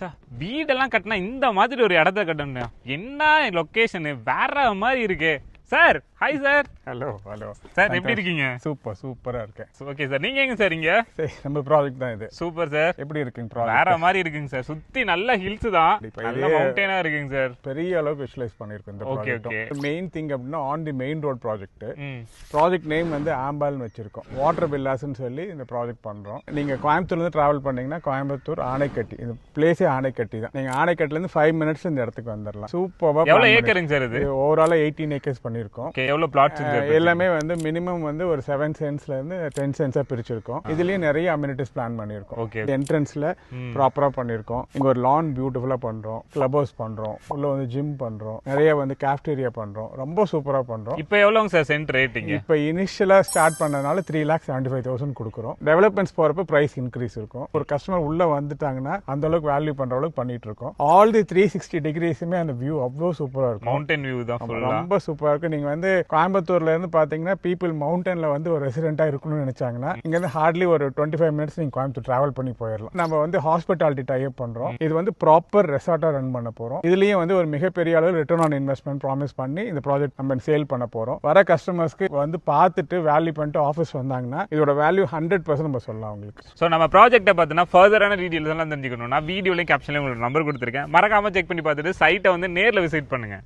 Sir வீடெல்லாம் கட்டினா இந்த மாதிரி ஒரு இடத்த கட்டணும். என்ன லொக்கேஷனு வேற மாதிரி இருக்கு sir. Hi sir. Hello hello sir, எப்படி இருக்கீங்க? சூப்பராக இருக்கேன். ஓகே சார், நீங்க எங்க சார்? இங்க சரி, நம்ம ப்ராஜெக்ட் தான் இது. Super sir. எப்படி இருக்குங்க ப்ராஜெக்ட்? வேற மாதிரி இருக்குங்க சார். சுத்தி நல்ல ஹில்ஸ் தான், நல்ல மவுண்டேனா இருக்குங்க சார். பெரிய அளவுக்கு விஷுவலைஸ் பண்ணிருக்கோம் இந்த ப்ராஜெக்ட். மெயின் திங் அப்படின்னா on the main road project. Project name வந்து ஆம்பால்னு வச்சிருக்கோம். வாட்டர் வில்லாஸ்ன்னு சொல்லி இந்த ப்ராஜெக்ட் பண்றோம். நீங்க கோயம்புத்தூர்ல இருந்து டிராவல் பண்ணீங்கன்னா கோயம்புத்தூர் ஆனைக்கட்டி, இந்த பிளேஸே ஆனைக்கட்டி தான். நீங்க ஆனைக்கட்டில இருந்து 5 minutes இந்த இடத்துக்கு வந்துடலாம். சூப்பரா. எவ்வளவு ஏக்கருங்க சார் இது? ஓவரால் 18 acres பண்ணிருக்கோம். எவ்வளவு பிளாட்ஸ்? எல்லாமே வந்து மினிமம் வந்து ஒரு 7 cents இருந்து 10 cents பிரிச்சிருக்கோம். இதுலயே நிறைய அம்யூனிட்டிஸ் பிளான் பண்ணிருக்கோம். என்ட்ரன்ஸ்ல ப்ராப்பரா பண்ணிருக்கோம். இங்க ஒரு லான் பியூட்டிஃபுல்லா பண்றோம், கிளப் ஹவுஸ் பண்றோம், உள்ள வந்து ஜிம் பண்றோம், நிறைய வந்து கேஃப்டேரியா பண்றோம். ரொம்ப சூப்பரா பண்றோம். இப்போ எவ்வளவுங்க சார் சென்ட் ரேட்டிங்? இப்போ இனிஷியலா ஸ்டார்ட் பண்ணனால 3,75,000 கொடுக்குறோம். டெவலப்மெண்ட்ஸ் போறப்ப பிரைஸ் இன்க்ரீஸ் இருக்கும். ஒரு கஸ்டமர் உள்ள வந்துட்டாங்கன்னா அந்த அளவுக்கு வேல்யூ பண்ற அளவுக்கு பண்ணிட்டு இருக்கோம். ஆல் தி 360 டிகிரிஸுமே அந்த வியூ அவ்வளவு சூப்பரா இருக்கும். மவுண்டன் வியூ தான் ரொம்ப சூப்பரா இருக்கு. நீங்க வந்து கோயம்புத்தூர்ல இருந்து பாத்தீங்கன்னா பீப்புள் மவுண்டன்ல வந்து ஒரு ரெசிடென்ட்டா இருக்கணும்னு நினைச்சாங்கன்னா இங்க இருந்து ஹார்ட்லி ஒரு 25 minutes நீங்க கோயம்புத்தூர் டிராவல் பண்ணி போயிடலாம். நம்ம வந்து ஹாஸ்பிட்டாலிட்டி டைப் பண்றோம். இது வந்து ப்ராப்பர் ரெசார்ட்டா ரன் பண்ண போறோம். இதுலயும் வந்து ஒரு மிகப்பெரிய அளவு ரிட்டர்ன் ஆன் இன்வெஸ்ட்மெண்ட் ப்ராமிஸ் பண்ணி இந்த ப்ராஜெக்ட் நம்ம சேல் பண்ண போறோம். வர கஸ்டமர்ஸ்க்கு வந்து பார்த்துட்டு வேல்யூ பண்ணிட்டு ஆஃபீஸ் வந்தாங்கன்னா இதோட வேல்யூ 100% நம்ம சொல்லலாம் உங்களுக்கு. ஸோ நம்ம ப்ராஜெக்ட்டை பார்த்தீங்கன்னா ஃபர்தரான டீடைல்ஸ் எல்லாம் தெரிஞ்சுக்கணும்னா வீடியோலையும் கேப்ஷன்லையும் உங்களுக்கு நம்பர் கொடுத்துருக்கேன். மறக்காம செக் பண்ணி பார்த்துட்டு சைட்டை வந்து நேரில் விசிட் பண்ணுங்க.